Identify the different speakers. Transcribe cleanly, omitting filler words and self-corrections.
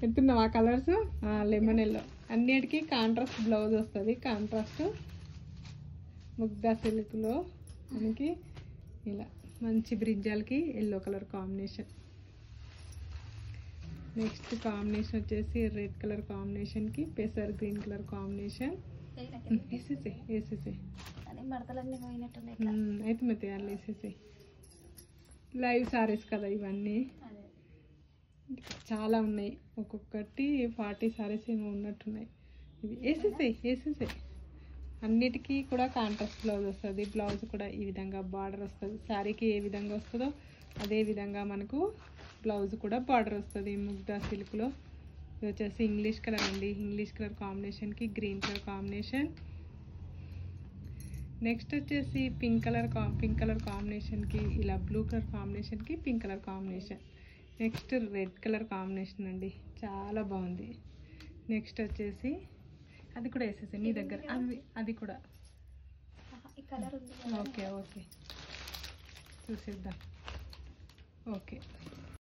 Speaker 1: ఎత్తున్నావా colours? Lemon yellow. అన్నిటికీ contrast blouse వస్తుంది. Contrast Mugdha సిల్క్లో మనకి ఇలా మంచి బ్రింజాల్కి yellow colour combination. Next combination వచ్చేసి రెడ్ కలర్ కాంబినేషన్కి పెసర్ గ్రీన్ కలర్ కాంబినేషన్. వేసేసే అయితే మరి తయారు వేసేసే. లైవ్ సారీస్ కదా ఇవన్నీ, చాలా ఉన్నాయి. ఒక్కొక్కటి 40 సారీస్ ఏమో ఉన్నట్టున్నాయి. ఇవి వేసేసే. అన్నిటికీ కూడా కాంట్రాస్ట్ బ్లౌజ్ వస్తుంది. బ్లౌజ్ కూడా ఈ విధంగా బార్డర్ వస్తుంది. శారీకి ఏ విధంగా వస్తుందో అదే విధంగా మనకు బ్లౌజ్ కూడా బార్డర్ వస్తుంది. ముగ్ధా సిల్క్లో ఇది వచ్చేసి ఇంగ్లీష్ కలర్ అండి. ఇంగ్లీష్ కలర్ కాంబినేషన్కి గ్రీన్ కలర్ కాంబినేషన్. నెక్స్ట్ వచ్చేసి పింక్ కలర్ కాంబినేషన్కి ఇలా బ్లూ కలర్ కాంబినేషన్కి pink colour combination. Next red colour combination అండి, చాలా బాగుంది. నెక్స్ట్ వచ్చేసి అది కూడా వేసేసి మీ దగ్గర అది కూడా ఓకే చూసేద్దాం. ఓకే